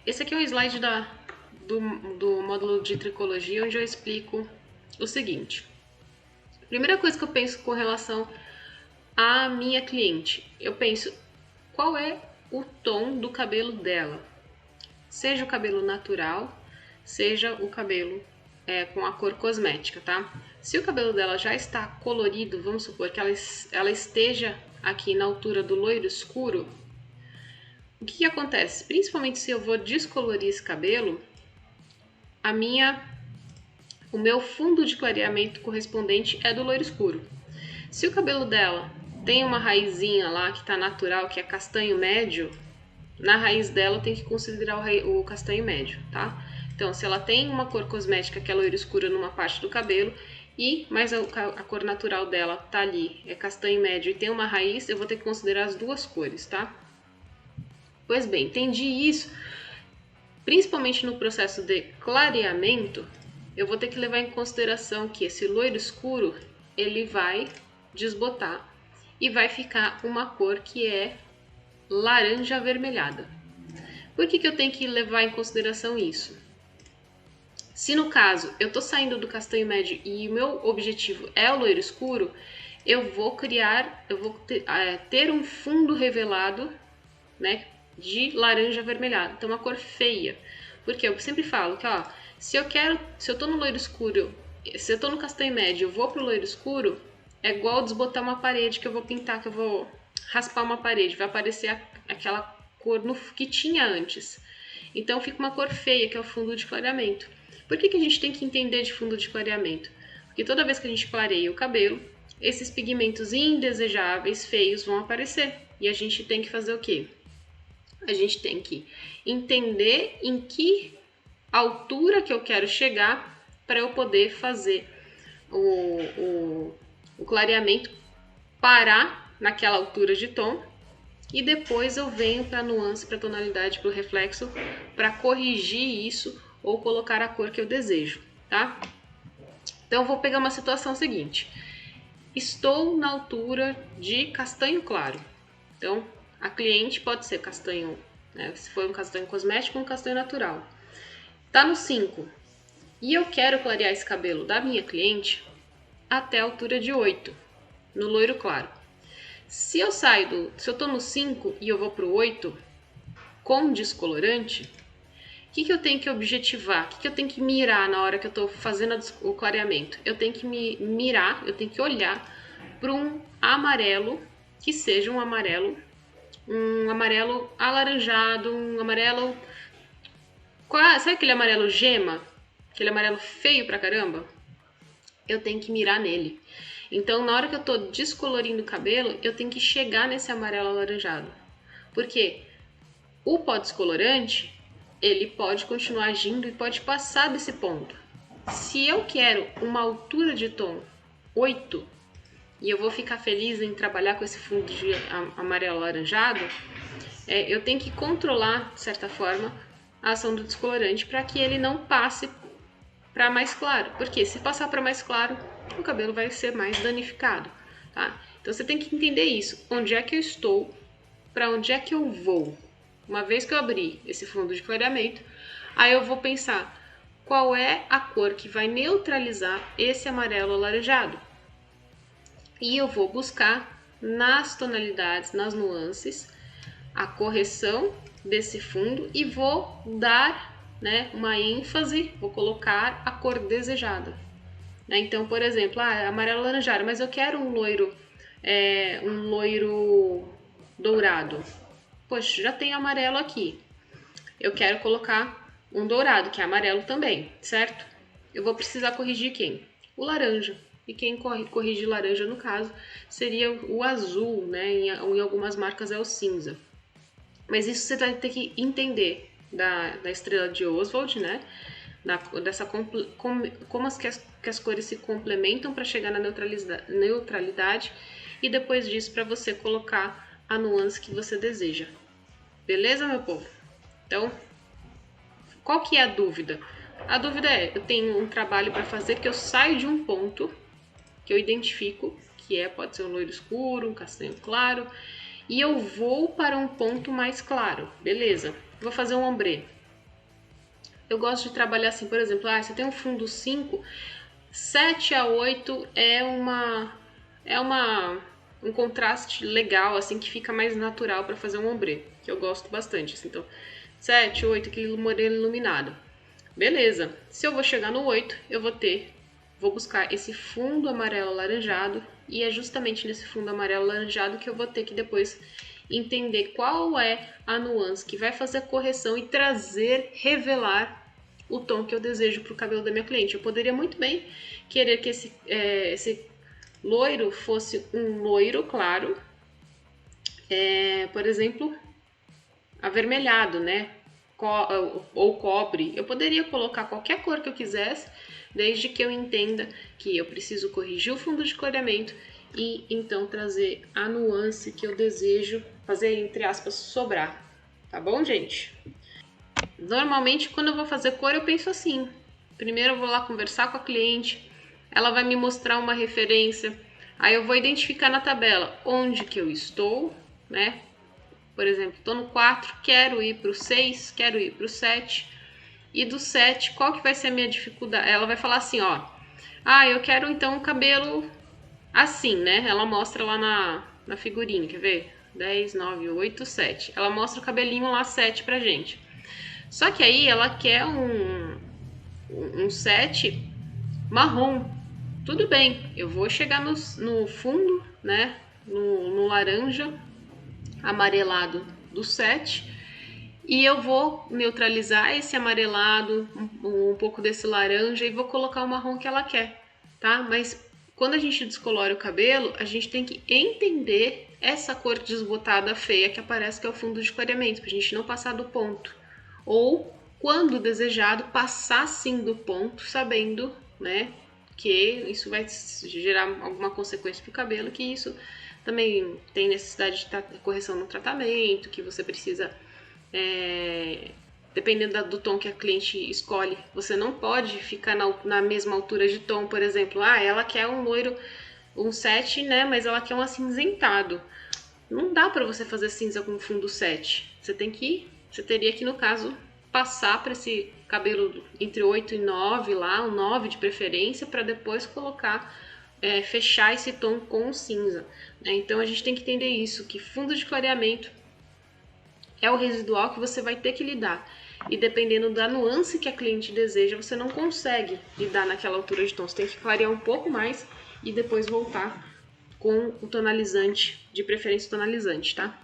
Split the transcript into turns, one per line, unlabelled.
Esse aqui é um slide do módulo de tricologia, onde eu explico o seguinte. Primeira coisa que eu penso com relação à minha cliente, eu penso qual é o tom do cabelo dela. Seja o cabelo natural, seja o cabelo com a cor cosmética, tá? Se o cabelo dela já está colorido, vamos supor que ela esteja aqui na altura do loiro escuro, o que acontece? Principalmente se eu vou descolorir esse cabelo, o meu fundo de clareamento correspondente é do loiro escuro. Se o cabelo dela tem uma raizinha lá que está natural, que é castanho médio, na raiz dela eu tenho que considerar o castanho médio, tá? Então, se ela tem uma cor cosmética que é loiro escuro numa parte do cabelo, mas a cor natural dela tá ali, é castanho médio e tem uma raiz, eu vou ter que considerar as duas cores, tá? Pois bem, entendi isso. Principalmente no processo de clareamento, eu vou ter que levar em consideração que esse loiro escuro, ele vai desbotar e vai ficar uma cor que é laranja avermelhada. Por que eu tenho que levar em consideração isso? Se no caso eu tô saindo do castanho médio e o meu objetivo é o loiro escuro, eu vou ter um fundo revelado, né, de laranja avermelhado. Então uma cor feia. Porque eu sempre falo que, ó, se eu tô no loiro escuro, se eu tô no castanho médio, eu vou pro loiro escuro, é igual desbotar uma parede que eu vou pintar, que eu vou raspar uma parede, vai aparecer aquela cor que tinha antes. Então fica uma cor feia, que é o fundo de clareamento. Por que a gente tem que entender de fundo de clareamento? Porque toda vez que a gente clareia o cabelo, esses pigmentos indesejáveis, feios, vão aparecer. E a gente tem que fazer o quê? A gente tem que entender em que altura que eu quero chegar para eu poder fazer o clareamento parar naquela altura de tom, e depois eu venho para a nuance, para a tonalidade, para o reflexo, para corrigir isso ou colocar a cor que eu desejo, tá? Então eu vou pegar uma situação seguinte. Estou na altura de castanho claro. Então a cliente pode ser castanho, né, se for um castanho cosmético, um castanho natural. Tá no 5. E eu quero clarear esse cabelo da minha cliente até a altura de 8, no loiro claro. Se eu tô no 5 e eu vou pro 8 com descolorante, o que eu tenho que objetivar? O que eu tenho que mirar na hora que eu tô fazendo o clareamento? Eu tenho que eu tenho que olhar para um amarelo que seja um amarelo alaranjado, um amarelo... Sabe aquele amarelo gema? Aquele amarelo feio pra caramba? Eu tenho que mirar nele. Então, na hora que eu tô descolorindo o cabelo, eu tenho que chegar nesse amarelo alaranjado. Porque o pó descolorante, ele pode continuar agindo e pode passar desse ponto. Se eu quero uma altura de tom 8, e eu vou ficar feliz em trabalhar com esse fundo de amarelo alaranjado, eu tenho que controlar, de certa forma, a ação do descolorante para que ele não passe para mais claro. Porque se passar para mais claro, o cabelo vai ser mais danificado, tá? Então você tem que entender isso. Onde é que eu estou? Para onde é que eu vou? Uma vez que eu abri esse fundo de clareamento, aí eu vou pensar qual é a cor que vai neutralizar esse amarelo alaranjado. E eu vou buscar nas tonalidades, nas nuances, a correção desse fundo e vou dar, né, uma ênfase, vou colocar a cor desejada. Então, por exemplo, amarelo alaranjado, mas eu quero um loiro dourado. Poxa, já tem amarelo aqui. Eu quero colocar um dourado, que é amarelo também, certo? Eu vou precisar corrigir quem? O laranja. E quem corrige laranja, no caso, seria o azul, né? Em algumas marcas é o cinza. Mas isso você vai ter que entender da estrela de Oswald, né? Como que as cores se complementam para chegar na neutralidade, e depois disso para você colocar a nuance que você deseja. Beleza, meu povo? Então, qual que é a dúvida? A dúvida é, eu tenho um trabalho para fazer que eu saio de um ponto que eu identifico, que pode ser um loiro escuro, um castanho claro, e eu vou para um ponto mais claro, beleza? vou fazer um ombrê. Eu gosto de trabalhar assim, por exemplo, você tem um fundo 5, 7 a 8 é um contraste legal, assim, que fica mais natural para fazer um ombrê, que eu gosto bastante, assim. Então, 7, 8, aquele moreno iluminado. Beleza, se eu vou chegar no 8, vou buscar esse fundo amarelo alaranjado, e é justamente nesse fundo amarelo alaranjado que eu vou ter que depois entender qual é a nuance que vai fazer a correção e revelar o tom que eu desejo para o cabelo da minha cliente. Eu poderia muito bem querer que esse loiro fosse um loiro claro, por exemplo, avermelhado, né? Ou cobre. Eu poderia colocar qualquer cor que eu quisesse, desde que eu entenda que eu preciso corrigir o fundo de clareamento e então trazer a nuance que eu desejo fazer, entre aspas, sobrar. Tá bom, gente? Normalmente, quando eu vou fazer cor, eu penso assim. Primeiro eu vou lá conversar com a cliente, ela vai me mostrar uma referência, aí eu vou identificar na tabela onde que eu estou, né? Por exemplo, estou no 4, quero ir para o 6, quero ir para o 7. E do 7, qual que vai ser a minha dificuldade? Ela vai falar assim, ó. Eu quero então um cabelo assim, né? Ela mostra lá na figurinha, quer ver? 10, 9, 8, 7. Ela mostra o cabelinho lá 7 pra gente. Só que aí ela quer um 7 marrom. Tudo bem, eu vou chegar no fundo, né? No laranja amarelado do 7 e eu vou neutralizar esse amarelado, um pouco desse laranja e vou colocar o marrom que ela quer, tá? Mas quando a gente descolore o cabelo, a gente tem que entender essa cor desbotada feia que aparece, que é o fundo de clareamento, pra gente não passar do ponto. Ou, quando desejado, passar sim do ponto, sabendo, né, que isso vai gerar alguma consequência pro cabelo, que isso também tem necessidade de correção no tratamento, que você precisa, dependendo do tom que a cliente escolhe, você não pode ficar na mesma altura de tom, por exemplo, ela quer um loiro, um 7, né, mas ela quer um acinzentado. Não dá para você fazer cinza com fundo 7. Você teria que, no caso, passar para esse cabelo entre 8 e 9 lá, um 9 de preferência, para depois colocar, fechar esse tom com o cinza. Então a gente tem que entender isso, que fundo de clareamento é o residual que você vai ter que lidar. E dependendo da nuance que a cliente deseja, você não consegue lidar naquela altura de tom. Você tem que clarear um pouco mais e depois voltar com o tonalizante, de preferência tonalizante, tá?